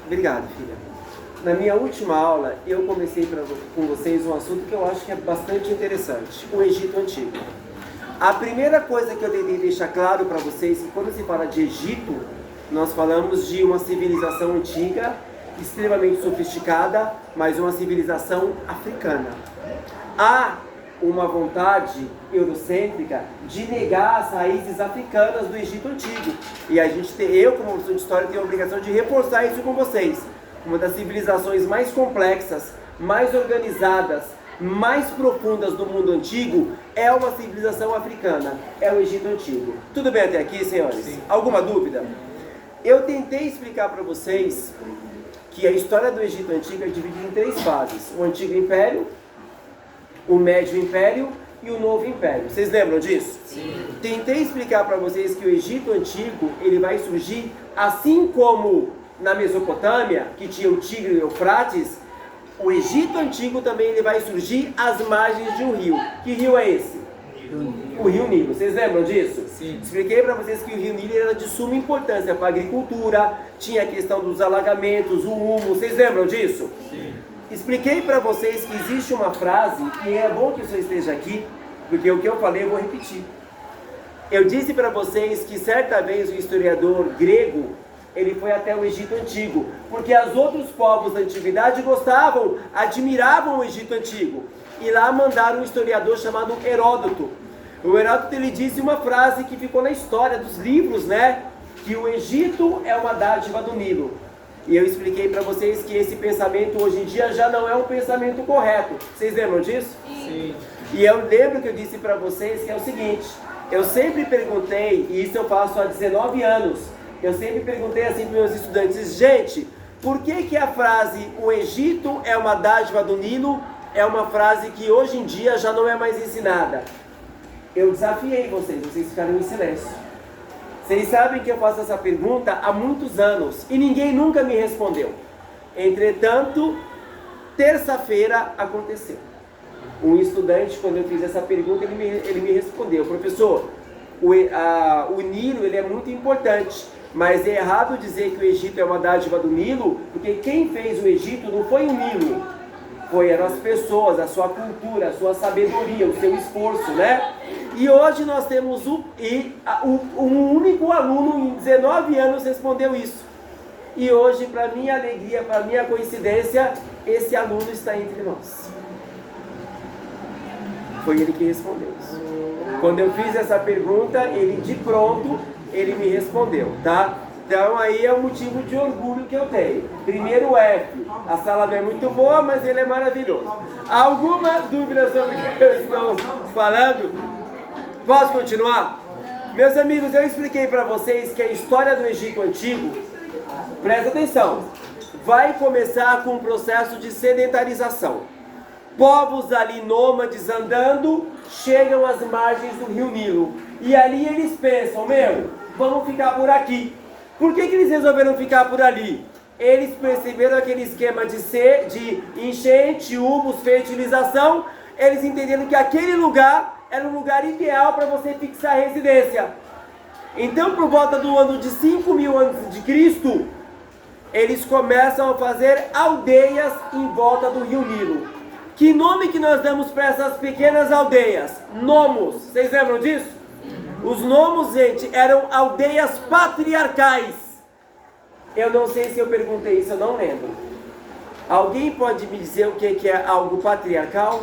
Obrigado, filha. Na minha última aula, eu comecei com vocês um assunto que eu acho que é bastante interessante, o Egito Antigo. A primeira coisa que eu tentei deixar claro para vocês é que quando se fala de Egito, nós falamos de uma civilização antiga, extremamente sofisticada, mas uma civilização africana. Há uma vontade eurocêntrica de negar as raízes africanas do Egito Antigo. E eu, como professor de história, tenho a obrigação de reforçar isso com vocês. Uma das civilizações mais complexas, mais organizadas, mais profundas do mundo antigo é uma civilização africana, é o Egito Antigo. Tudo bem até aqui, senhores? Sim. Alguma dúvida? Eu tentei explicar para vocês que a história do Egito Antigo é dividida em 3 fases: o Antigo Império, o Médio Império e o Novo Império. Vocês lembram disso? Sim. Tentei explicar para vocês que o Egito Antigo ele vai surgir assim como na Mesopotâmia, que tinha o Tigre e o Eufrates. O Egito Antigo também ele vai surgir às margens de um rio. Que rio é esse? O Rio Nilo. Vocês lembram disso? Sim. Expliquei para vocês que o Rio Nilo era de suma importância para a agricultura, tinha a questão dos alagamentos, o humo. Vocês lembram disso? Sim. Expliquei para vocês que existe uma frase, e é bom que o senhor esteja aqui, porque o que eu falei eu vou repetir. Eu disse para vocês que certa vez o historiador grego, ele foi até o Egito Antigo, porque os outros povos da antiguidade gostavam, admiravam o Egito Antigo. E lá mandaram um historiador chamado Heródoto. O Heródoto ele disse uma frase que ficou na história dos livros, né? Que o Egito é uma dádiva do Nilo. E eu expliquei para vocês que esse pensamento hoje em dia já não é um pensamento correto. Vocês lembram disso? Sim. E eu lembro que eu disse para vocês que é o seguinte: eu sempre perguntei, e isso eu faço há 19 anos, eu sempre perguntei assim para meus estudantes: gente, por que a frase o Egito é uma dádiva do Nilo é uma frase que hoje em dia já não é mais ensinada? Eu desafiei vocês ficaram em silêncio. Vocês sabem que eu faço essa pergunta há muitos anos e ninguém nunca me respondeu. Entretanto, terça-feira aconteceu. Um estudante, quando eu fiz essa pergunta, ele me respondeu: professor, o Nilo ele é muito importante, mas é errado dizer que o Egito é uma dádiva do Nilo, porque quem fez o Egito não foi o Nilo, eram as pessoas, a sua cultura, a sua sabedoria, o seu esforço, né? E hoje nós temos um único aluno em 19 anos respondeu isso. E hoje, para minha alegria, para minha coincidência, esse aluno está entre nós. Foi ele que respondeu isso. Quando eu fiz essa pergunta, ele de pronto, ele me respondeu, tá? Então aí é um motivo de orgulho que eu tenho. Primeiro F, a sala não é muito boa, mas ele é maravilhoso. Alguma dúvida sobre o que eu estou falando? Posso continuar? Meus amigos, eu expliquei para vocês que a história do Egito Antigo, presta atenção, vai começar com um processo de sedentarização. Povos ali nômades andando, chegam às margens do Rio Nilo. E ali eles pensam: vamos ficar por aqui. Por que eles resolveram ficar por ali? Eles perceberam aquele esquema de enchente, humus, fertilização. Eles entenderam que aquele lugar era um lugar ideal para você fixar a residência. Então, por volta do ano de 5.000 a.C., eles começam a fazer aldeias em volta do Rio Nilo. Que nome que nós damos para essas pequenas aldeias? Nomos. Vocês lembram disso? Os nomos, gente, eram aldeias patriarcais. Eu não sei se eu perguntei isso, eu não lembro. Alguém pode me dizer o que é algo patriarcal?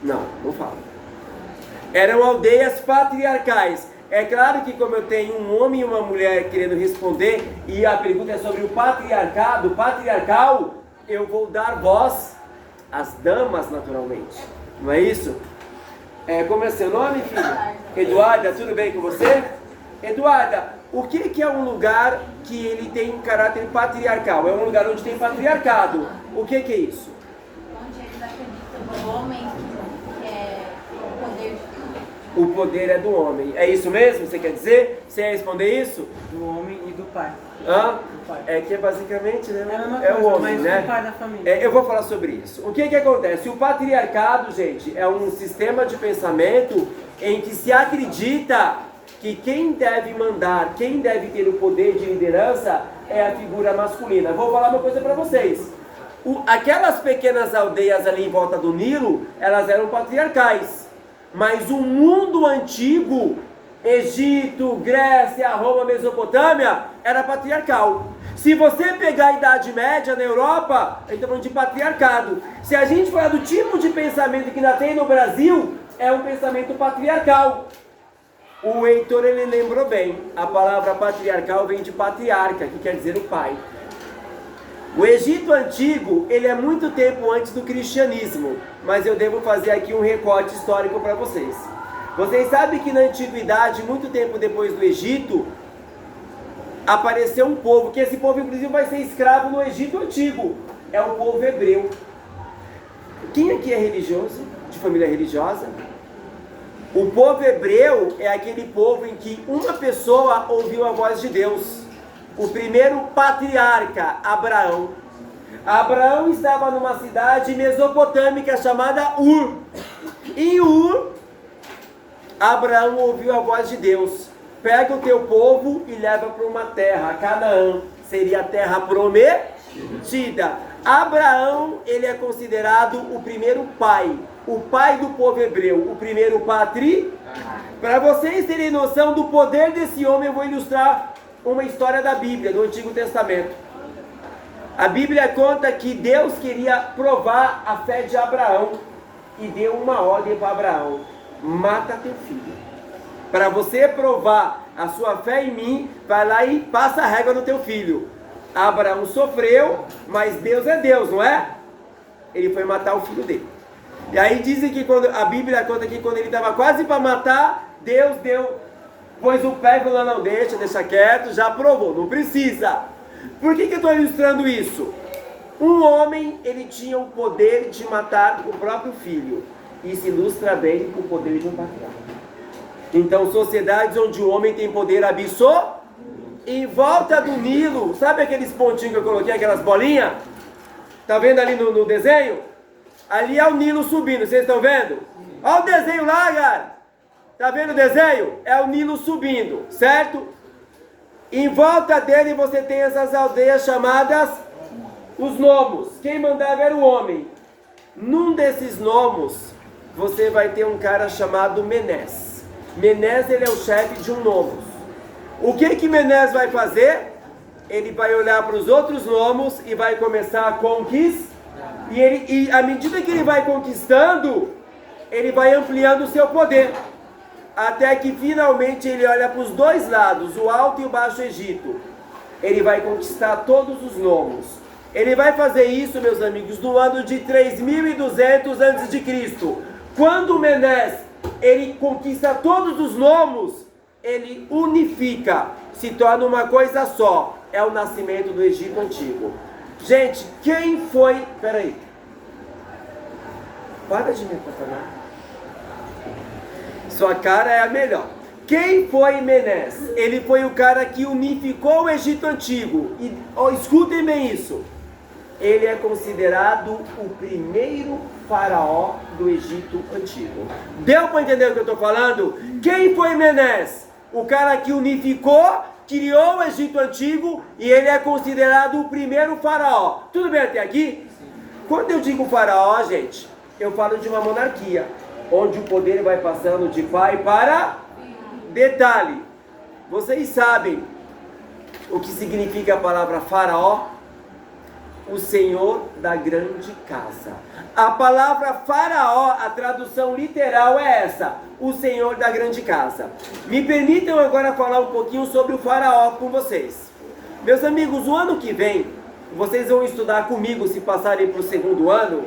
Não falo. Eram aldeias patriarcais. É claro que como eu tenho um homem e uma mulher querendo responder, e a pergunta é sobre o patriarcado, patriarcal, eu vou dar voz às damas naturalmente. Não é isso? Como é seu nome, filha? Eduarda, tudo bem com você? Eduarda, o que é um lugar que ele tem um caráter patriarcal? É um lugar onde tem patriarcado. O que é isso? Onde eles acreditam no homem, que é o poder de tudo. O poder é do homem. É isso mesmo? Você quer dizer? Você ia responder isso? Do homem e do pai. Hã? Do pai. É que é basicamente, né? É o homem, mas né? o pai da família. Eu vou falar sobre isso. O que acontece? O patriarcado, gente, é um sistema de pensamento em que se acredita que quem deve mandar, quem deve ter o poder de liderança é a figura masculina. Vou falar uma coisa para vocês. Aquelas pequenas aldeias ali em volta do Nilo, elas eram patriarcais. Mas o mundo antigo, Egito, Grécia, Roma, Mesopotâmia, era patriarcal. Se você pegar a Idade Média na Europa, a gente está falando de patriarcado. Se a gente falar do tipo de pensamento que ainda tem no Brasil, é um pensamento patriarcal. O Heitor, ele lembrou bem, a palavra patriarcal vem de patriarca, que quer dizer o pai. O Egito Antigo, ele é muito tempo antes do cristianismo, mas eu devo fazer aqui um recorte histórico para vocês. Vocês sabem que na antiguidade, muito tempo depois do Egito, apareceu um povo, que esse povo inclusive vai ser escravo no Egito Antigo, é o povo hebreu. Quem aqui é religioso, de família religiosa? O povo hebreu é aquele povo em que uma pessoa ouviu a voz de Deus. O primeiro patriarca, Abraão. Abraão estava numa cidade mesopotâmica chamada Ur. Em Ur, Abraão ouviu a voz de Deus. Pega o teu povo e leva para uma terra, Canaã. Seria a terra prometida. Abraão, ele é considerado o primeiro pai. O pai do povo hebreu. O primeiro patriarca. Para vocês terem noção do poder desse homem, eu vou ilustrar uma história da Bíblia, do Antigo Testamento. A Bíblia conta que Deus queria provar a fé de Abraão e deu uma ordem para Abraão: mata teu filho. Para você provar a sua fé em mim, vai lá e passa a régua no teu filho. Abraão sofreu, mas Deus é Deus, não é? Ele foi matar o filho dele. E aí dizem que a Bíblia conta que quando ele estava quase para matar, Deus pôs o pé e falou: não, deixa quieto, já provou, não precisa. Por que eu estou ilustrando isso? Um homem, ele tinha o poder de matar o próprio filho. Isso ilustra bem o poder de um patriarca. Então, sociedades onde o homem tem poder absoluto, em volta do Nilo, sabe aqueles pontinhos que eu coloquei, aquelas bolinhas? Tá vendo ali no desenho? Ali é o Nilo subindo, vocês estão vendo? Olha o desenho lá, cara! Tá vendo o desenho? É o Nilo subindo, certo? Em volta dele você tem essas aldeias chamadas os nomos. Quem mandava era o homem. Num desses nomos, você vai ter um cara chamado Menés. Menés, ele é o chefe de um nomos. O que Menés vai fazer? Ele vai olhar para os outros nomos e vai começar a conquistar. E à medida que ele vai conquistando, ele vai ampliando o seu poder. Até que finalmente ele olha para os dois lados, o Alto e o Baixo Egito. Ele vai conquistar todos os nomos. Ele vai fazer isso, meus amigos, no ano de 3200 a.C. Quando Menés, ele conquista todos os nomos, ele unifica, se torna uma coisa só. É o nascimento do Egito Antigo. Gente, quem foi... Peraí. Para de me atrapalhar. Sua cara é a melhor. Quem foi Menés? Ele foi o cara que unificou o Egito Antigo. E escutem bem isso. Ele é considerado o primeiro faraó do Egito Antigo. Deu para entender o que eu estou falando? Quem foi Menés? O cara que unificou, criou o Egito Antigo e ele é considerado o primeiro faraó. Tudo bem até aqui? Quando eu digo faraó, gente, eu falo de uma monarquia, onde o poder vai passando de pai para... Detalhe, vocês sabem o que significa a palavra faraó? O senhor da grande casa. A palavra faraó, a tradução literal é essa: o senhor da grande casa. Me permitam agora falar um pouquinho sobre o faraó com vocês. Meus amigos, o ano que vem, vocês vão estudar comigo, se passarem para o segundo ano,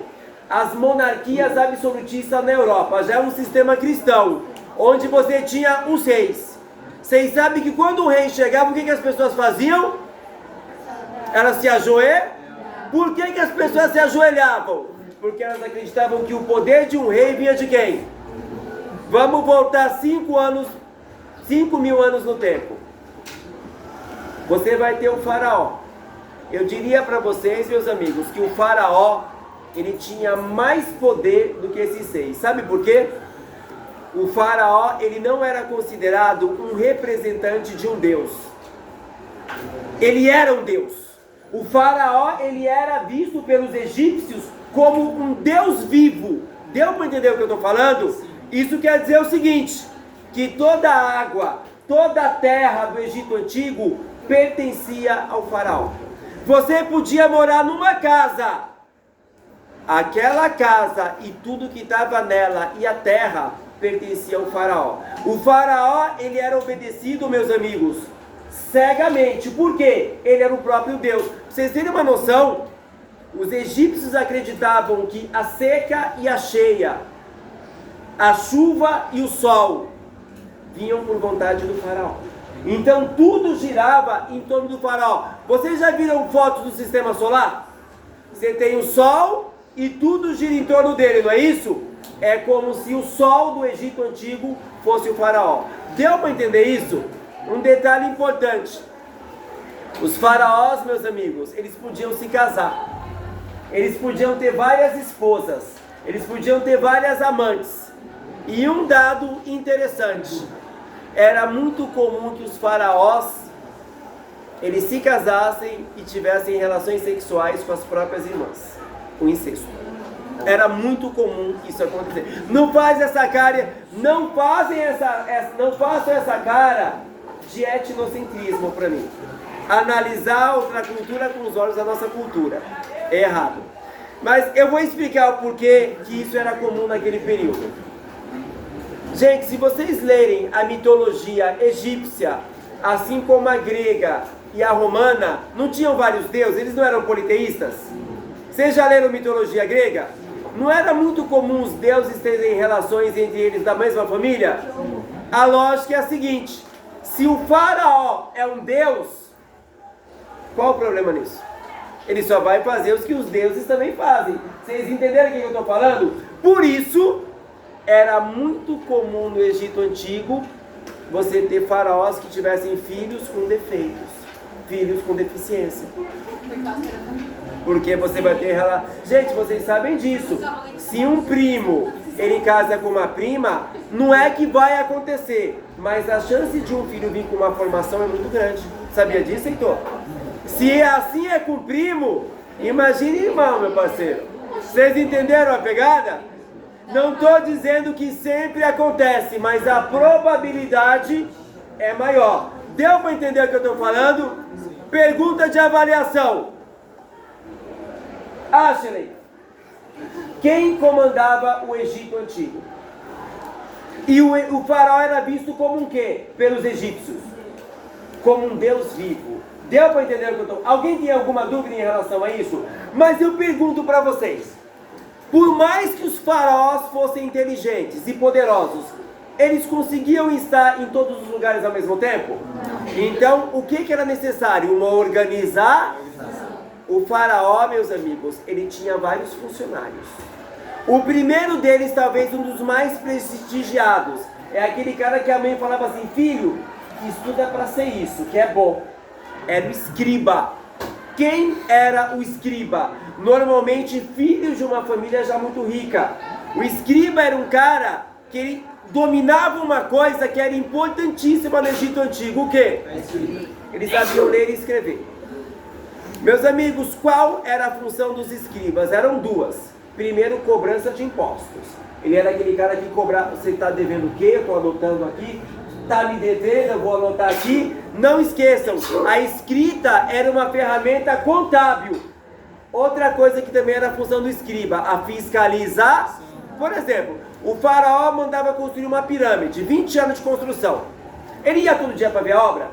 as monarquias absolutistas na Europa. Já é um sistema cristão, onde você tinha os reis. Vocês sabem que quando o rei chegava, o que as pessoas faziam? Elas se ajoelhavam. Por que as pessoas se ajoelhavam? Porque elas acreditavam que o poder de um rei vinha de quem? Vamos voltar 5.000 anos no tempo. Você vai ter o faraó. Eu diria para vocês, meus amigos, que o faraó, ele tinha mais poder do que esses reis. Sabe por quê? O faraó, ele não era considerado um representante de um deus. Ele era um Deus. O faraó, ele era visto pelos egípcios como um Deus vivo. Deu para entender o que eu estou falando? Isso quer dizer o seguinte, que toda a água, toda a terra do Egito Antigo pertencia ao faraó. Você podia morar numa casa, aquela casa e tudo que estava nela e a terra pertencia ao faraó. O faraó, ele era obedecido, meus amigos, cegamente. Por quê? Ele era o próprio Deus. Pra vocês terem uma noção, os egípcios acreditavam que a seca e a cheia, a chuva e o sol vinham por vontade do faraó. Então tudo girava em torno do faraó. Vocês já viram fotos do sistema solar? Você tem o sol e tudo gira em torno dele, não é isso? É como se o sol do Egito Antigo fosse o faraó. Deu para entender isso? Um detalhe importante. Os faraós, meus amigos, eles podiam se casar. Eles podiam ter várias esposas. Eles podiam ter várias amantes. E um dado interessante. Era muito comum que os faraós, eles se casassem e tivessem relações sexuais com as próprias irmãs. O incesto. Era muito comum isso acontecer. Não faz essa cara, não façam essa cara de etnocentrismo para mim. Analisar outra cultura com os olhos da nossa cultura. É errado. Mas eu vou explicar o porquê que isso era comum naquele período. Gente, se vocês lerem a mitologia egípcia, assim como a grega e a romana, não tinham vários deuses? Eles não eram politeístas? Vocês já leram mitologia grega? Não era muito comum os deuses terem relações entre eles da mesma família? A lógica é a seguinte: se o faraó é um deus, qual o problema nisso? Ele só vai fazer os que os deuses também fazem. Vocês entenderam o que eu estou falando? Por isso, era muito comum no Egito Antigo você ter faraós que tivessem filhos com defeitos, filhos com deficiência. Porque você vai ter relação. Gente, vocês sabem disso. Se um primo ele casa com uma prima, não é que vai acontecer, mas a chance de um filho vir com uma formação é muito grande. Sabia disso, Heitor? Se assim é com o primo, imagine irmão, meu parceiro. Vocês entenderam a pegada? Não estou dizendo que sempre acontece, mas a probabilidade é maior. Deu para entender o que eu estou falando? Pergunta de avaliação. Ashley, quem comandava o Egito Antigo? E o faraó era visto como um quê? Pelos egípcios? Como um Deus vivo. Deu para entender o que eu estou... Alguém tem alguma dúvida em relação a isso? Mas eu pergunto para vocês. Por mais que os faraós fossem inteligentes e poderosos, eles conseguiam estar em todos os lugares ao mesmo tempo? Então, o que era necessário? O faraó, meus amigos, ele tinha vários funcionários. O primeiro deles, talvez um dos mais prestigiados, é aquele cara que a mãe falava assim: filho, estuda para ser isso, que é bom. Era o escriba. Quem era o escriba? Normalmente filhos de uma família já muito rica. O escriba era um cara que ele dominava uma coisa que era importantíssima no Egito Antigo. O quê? Eles sabiam ler e escrever. Meus amigos, qual era a função dos escribas? Eram duas. Primeiro, cobrança de impostos. Ele era aquele cara que cobrava. Você está devendo o quê? Eu estou anotando aqui. Está me devendo, eu vou anotar aqui. Não esqueçam, a escrita era uma ferramenta contábil. Outra coisa que também era a função do escriba, a fiscalizar. Por exemplo, o faraó mandava construir uma pirâmide, 20 anos de construção. Ele ia todo dia para ver a obra?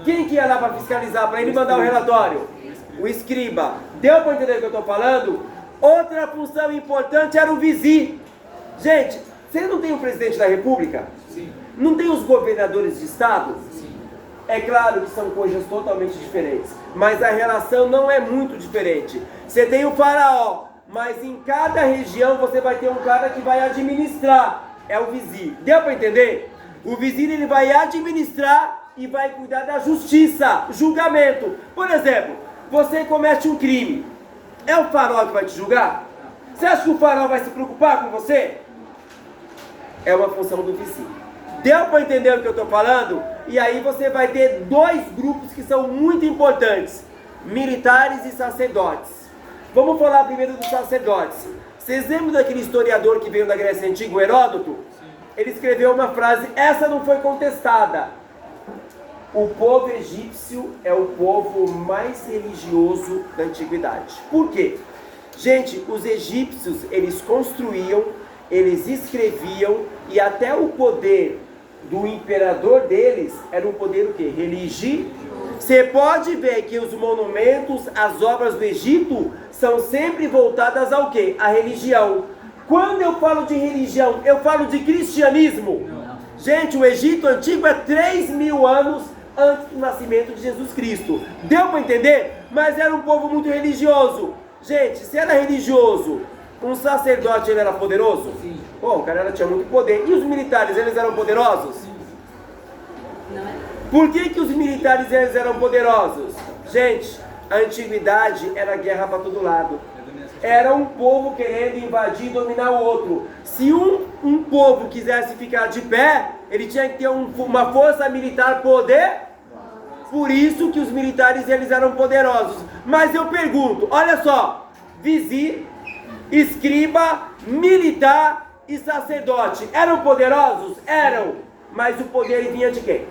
Quem que ia lá para fiscalizar, para ele mandar o relatório? O escriba. Deu para entender o que eu estou falando? Outra função importante era o vizir. Gente, você não tem o presidente da república? Sim. Não tem os governadores de estado? Sim. É claro que são coisas totalmente diferentes, mas a relação não é muito diferente. Você tem o faraó, mas em cada região você vai ter um cara que vai administrar. É o vizir. Deu para entender? O vizir, ele vai administrar e vai cuidar da justiça, julgamento. Por exemplo, você comete um crime. É o faraó que vai te julgar? Você acha que o faraó vai se preocupar com você? É uma função do vizir. Deu para entender o que eu estou falando? E aí você vai ter dois grupos que são muito importantes: militares e sacerdotes. Vamos falar primeiro dos sacerdotes. Vocês lembram daquele historiador que veio da Grécia Antiga, o Heródoto? Ele escreveu uma frase, essa não foi contestada: o povo egípcio é o povo mais religioso da antiguidade. Por quê? Gente, os egípcios, eles construíam, eles escreviam, e até o poder do imperador deles era um poder o quê? Religioso. Você pode ver que os monumentos, as obras do Egito, são sempre voltadas ao quê? À religião. Quando eu falo de religião, eu falo de cristianismo. Gente, o Egito antigo é 3.000 anos antes do nascimento de Jesus Cristo. Deu para entender? Mas era um povo muito religioso. Gente, se era religioso, um sacerdote ele era poderoso? Sim. Pô, o cara tinha muito poder. E os militares, eles eram poderosos? Não é? Por que os militares eles eram poderosos? Gente, a antiguidade era guerra para todo lado. Era um povo querendo invadir e dominar o outro. Se um povo quisesse ficar de pé, ele tinha que ter uma força militar poder. Por isso que os militares eles eram poderosos. Mas eu pergunto, olha só, vizir, escriba, militar e sacerdote, eram poderosos? Eram. Mas o poder vinha de quem?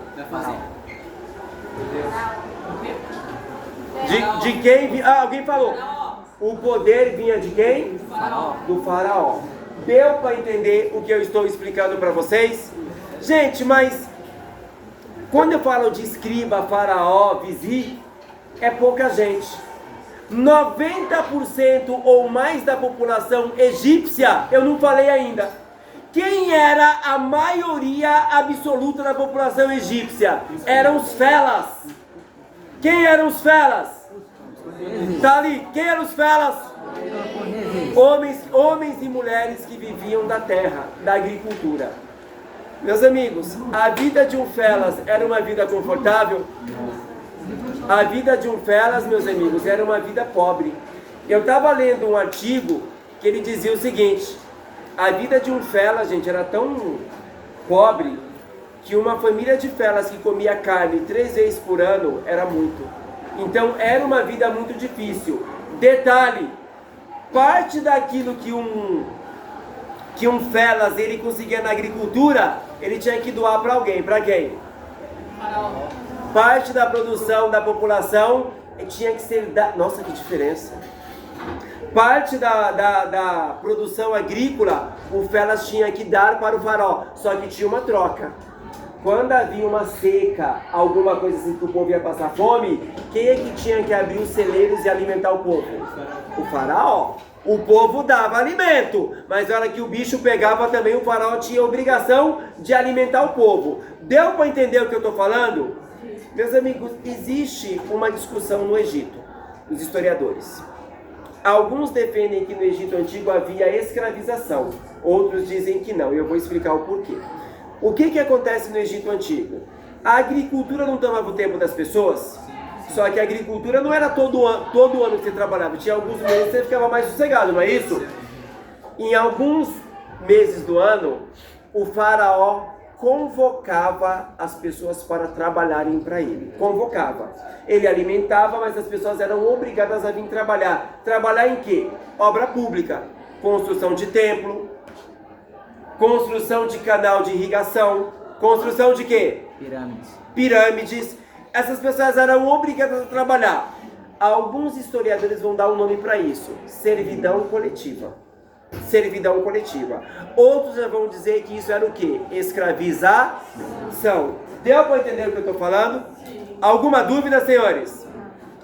De quem? Alguém falou. O poder vinha de quem? Do faraó. Deu para entender o que eu estou explicando para vocês? Gente, mas quando eu falo de escriba, faraó, vizir, é pouca gente. 90% ou mais da população egípcia, eu não falei ainda. Quem era a maioria absoluta da população egípcia? Eram os felas. Quem eram os felas? Tá ali, quem eram os felas? Homens e mulheres que viviam da terra, da agricultura. Meus amigos, a vida de um felas era uma vida confortável? A vida de um felas, meus amigos, era uma vida pobre. Eu estava lendo um artigo que ele dizia o seguinte: a vida de um felas, gente, era tão pobre que uma família de felas que comia carne 3 vezes por ano era muito. Então era uma vida muito difícil. Detalhe, parte daquilo que um felas ele conseguia na agricultura, ele tinha que doar para alguém. Para quem? Parte da produção da população tinha que ser nossa, que diferença! Parte da produção agrícola, o felas tinha que dar para o faraó, só que tinha uma troca. Quando havia uma seca, alguma coisa assim que o povo ia passar fome, quem é que tinha que abrir os celeiros e alimentar o povo? O faraó. O povo dava alimento, mas na hora que o bicho pegava também, o faraó tinha a obrigação de alimentar o povo. Deu para entender o que eu estou falando? Meus amigos, existe uma discussão no Egito, os historiadores. Alguns defendem que no Egito Antigo havia escravização, outros dizem que não, e eu vou explicar o porquê. O que acontece no Egito Antigo? A agricultura não tomava o tempo das pessoas, só que a agricultura não era todo ano que você trabalhava, tinha alguns meses que você ficava mais sossegado, não é isso? Em alguns meses do ano, o faraó convocava as pessoas para trabalharem para ele. Convocava. Ele alimentava, mas as pessoas eram obrigadas a vir trabalhar. Trabalhar em quê? Obra pública. Construção de templo, construção de canal de irrigação, construção de quê? Pirâmides. Essas pessoas eram obrigadas a trabalhar. Alguns historiadores vão dar um nome para isso: servidão coletiva. Servidão coletiva. Outros já vão dizer que isso era o quê? Escravização. Deu para entender o que eu estou falando? Alguma dúvida, senhores?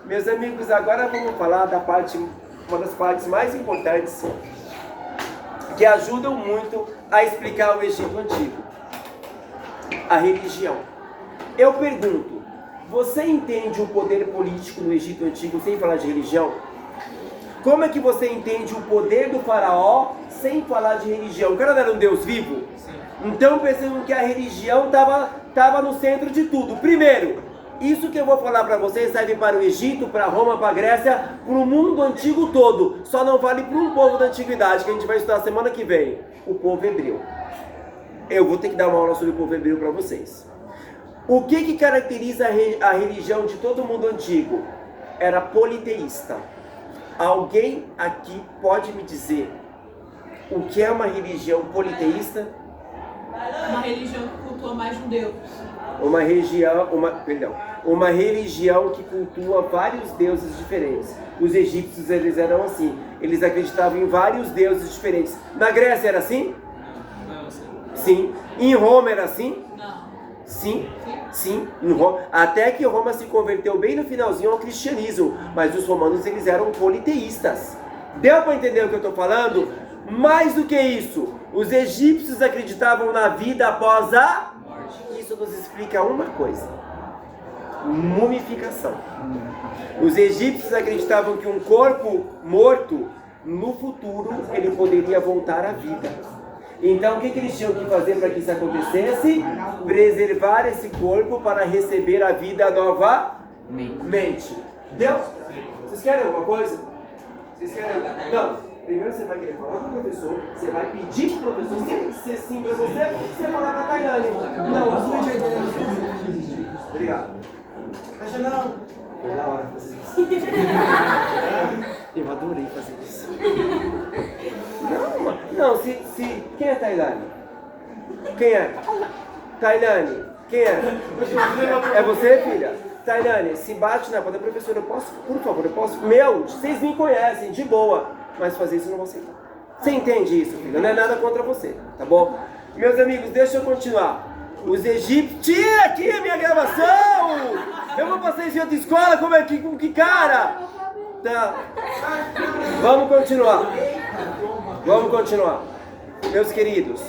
Meus amigos, agora vamos falar da parte, uma das partes mais importantes que ajudam muito a explicar o Egito Antigo: a religião. Eu pergunto, você entende o poder político no Egito Antigo sem falar de religião? Como é que você entende o poder do faraó sem falar de religião? O cara era um Deus vivo? Então percebam que a religião estava no centro de tudo. Primeiro, isso que eu vou falar para vocês serve para o Egito, para Roma, para a Grécia, para o mundo antigo todo. Só não vale para um povo da antiguidade, que a gente vai estudar semana que vem: o povo hebreu. Eu vou ter que dar uma aula sobre o povo hebreu para vocês. O que caracteriza a religião de todo mundo antigo? Era politeísta. Alguém aqui pode me dizer o que é uma religião politeísta? Uma religião que cultua mais de um Deus. Uma religião que cultua vários deuses diferentes. Os egípcios, eles eram assim. Eles acreditavam em vários deuses diferentes. Na Grécia era assim? Não, Sim. Em Roma era assim? Não. Sim. Sim. Em Roma. Até que Roma se converteu bem no finalzinho ao cristianismo. Mas os romanos, eles eram politeístas. Deu para entender o que eu estou falando? Mais do que isso, os egípcios acreditavam na vida após a morte. Isso nos explica uma coisa: mumificação. Os egípcios acreditavam que um corpo morto, no futuro, ele poderia voltar à vida. Então, o que eles tinham que fazer para que isso acontecesse? Preservar esse corpo para receber a vida novamente. Deu? Vocês querem alguma coisa? Vocês querem? Não. Primeiro você vai querer falar com o professor, você vai pedir para o professor, se ele disser sim para você falar para a Tailândia. Não, obrigado. Acha não? Foi da hora fazer isso. Eu adorei fazer isso. Não, quem é Tailândia? Quem é? Tailândia, quem é? É você, filha? Tailândia, se bate na porta, professor, eu posso, por favor, eu posso? Vocês me conhecem, de boa. Mas fazer isso eu não vou aceitar. Você entende isso, filho? Não é nada contra você, tá bom? Meus amigos, deixa eu continuar. Os egípcios... Tira aqui a minha gravação! Eu vou passar isso em outra escola, com que cara? Tá. Vamos continuar. Meus queridos,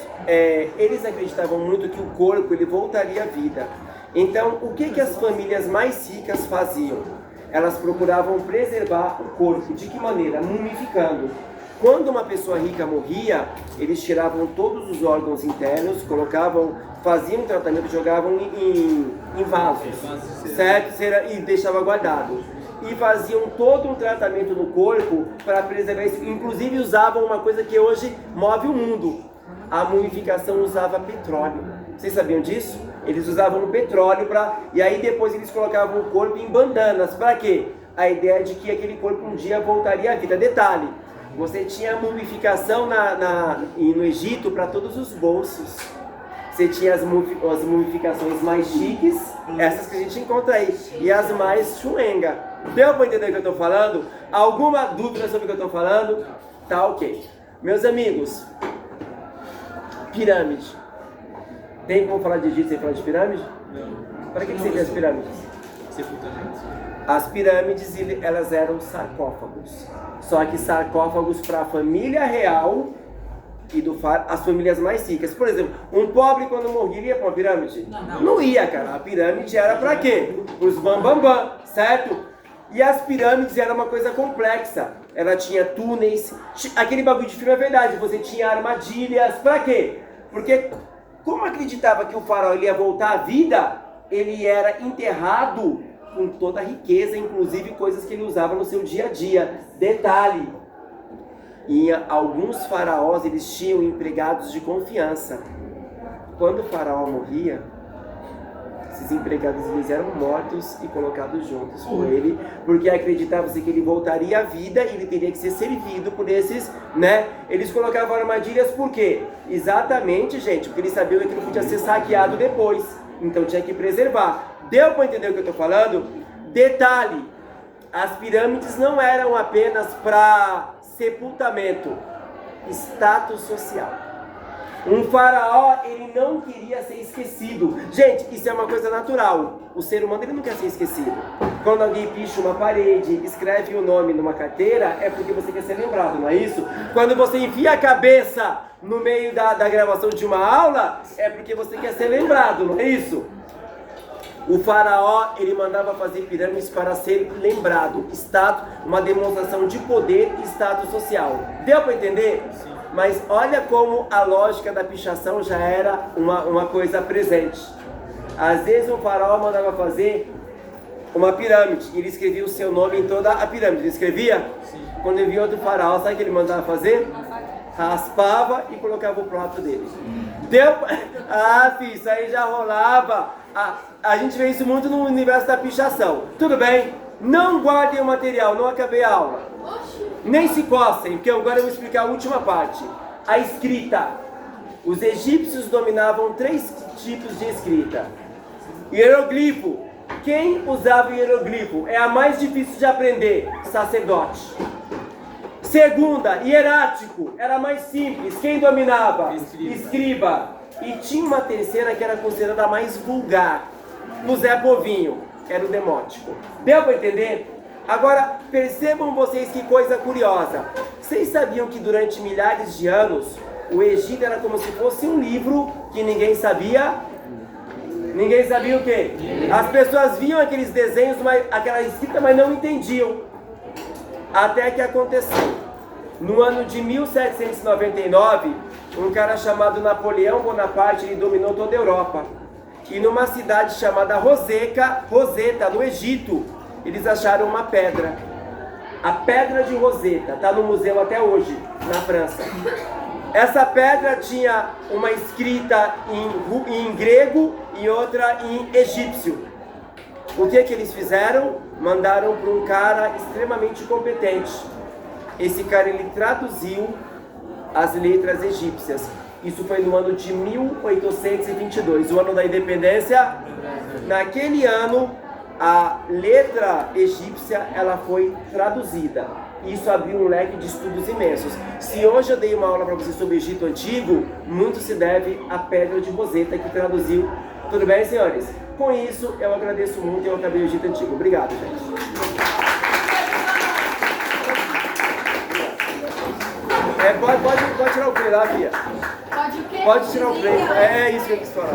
eles acreditavam muito que o corpo ele voltaria à vida. Então, o que as famílias mais ricas faziam? Elas procuravam preservar o corpo. De que maneira? Mumificando. Quando uma pessoa rica morria, eles tiravam todos os órgãos internos, faziam um tratamento, jogavam em vasos, certo? E deixavam guardado. E faziam todo um tratamento no corpo para preservar isso. Inclusive usavam uma coisa que hoje move o mundo. A mumificação usava petróleo. Vocês sabiam disso? Eles usavam o petróleo e aí depois eles colocavam o corpo em bandanas. Para quê? A ideia de que aquele corpo um dia voltaria à vida. Detalhe, você tinha mumificação no Egito para todos os bolsos. Você tinha as mumificações mais chiques, essas que a gente encontra aí, e as mais chuenga. Deu para entender o que eu estou falando? Alguma dúvida sobre o que eu estou falando? Tá ok. Meus amigos, pirâmide. Tem como falar de Egito sem falar de pirâmide? Não. Para que você tem as pirâmides? Sepultamento? As pirâmides, elas eram sarcófagos. Só que sarcófagos para a família real e as famílias mais ricas. Por exemplo, um pobre quando morria ia para uma pirâmide? Não ia, cara. A pirâmide era para quê? Os bambambam, certo? E as pirâmides eram uma coisa complexa. Ela tinha túneis, aquele bagulho de filme é verdade, você tinha armadilhas, para quê? Porque como acreditava que o faraó ia voltar à vida, ele era enterrado com toda a riqueza, inclusive coisas que ele usava no seu dia a dia. Detalhe, em alguns faraós eles tinham empregados de confiança. Quando o faraó morria, esses empregados eles eram mortos e colocados juntos com ele, porque acreditava-se que ele voltaria à vida e ele teria que ser servido por esses, né? Eles colocavam armadilhas por quê? Exatamente, gente, porque eles sabiam que ele podia ser saqueado depois, então tinha que preservar. Deu para entender o que eu estou falando? Detalhe, as pirâmides não eram apenas para sepultamento, status social. Um faraó, ele não queria ser esquecido. Gente, isso é uma coisa natural. O ser humano, ele não quer ser esquecido. Quando alguém picha uma parede, escreve o nome numa carteira, é porque você quer ser lembrado, não é isso? Quando você enfia a cabeça no meio da gravação de uma aula, é porque você quer ser lembrado, não é isso? O faraó, ele mandava fazer pirâmides para ser lembrado. Status, uma demonstração de poder e status social. Deu para entender? Sim. Mas olha como a lógica da pichação já era uma coisa presente. Às vezes o faraó mandava fazer uma pirâmide e ele escrevia o seu nome em toda a pirâmide. Ele escrevia? Sim. Quando ele via outro faraó, sabe o que ele mandava fazer? Raspava e colocava o próprio dele. Deu? Ah, filho, isso aí já rolava A gente vê isso muito no universo da pichação. Tudo bem? Não guardem o material, não acabei a aula. Nem se coçem, porque agora eu vou explicar a última parte. A escrita. Os egípcios dominavam 3 tipos de escrita. Hieroglifo. Quem usava o hieroglifo? É a mais difícil de aprender. Sacerdote. Segunda, hierático. Era mais simples. Quem dominava? Escriba. E tinha uma terceira que era considerada a mais vulgar. No Zé Povinho. Era o demótico. Deu para entender? Agora, percebam vocês que coisa curiosa. Vocês sabiam que durante milhares de anos, o Egito era como se fosse um livro que ninguém sabia? Ninguém sabia o quê? As pessoas viam aqueles desenhos, aquela escrita, mas não entendiam. Até que aconteceu. No ano de 1799, um cara chamado Napoleão Bonaparte, ele dominou toda a Europa. E numa cidade chamada Roseta, no Egito, eles acharam uma pedra. A Pedra de Roseta, está no museu até hoje, na França. Essa pedra tinha uma escrita em grego e outra em egípcio. O que eles fizeram? Mandaram para um cara extremamente competente. Esse cara, ele traduziu as letras egípcias. Isso foi no ano de 1822, o ano da independência. Naquele ano, a letra egípcia, ela foi traduzida. Isso abriu um leque de estudos imensos. Se hoje eu dei uma aula para vocês sobre o Egito Antigo, muito se deve à Pedra de Roseta que traduziu. Tudo bem, senhores? Com isso, eu agradeço muito e eu acabei o Egito Antigo. Obrigado, gente. Pode tirar o play lá, Fia. Pode o quê? Pode tirar o play. É isso que eu quis falar.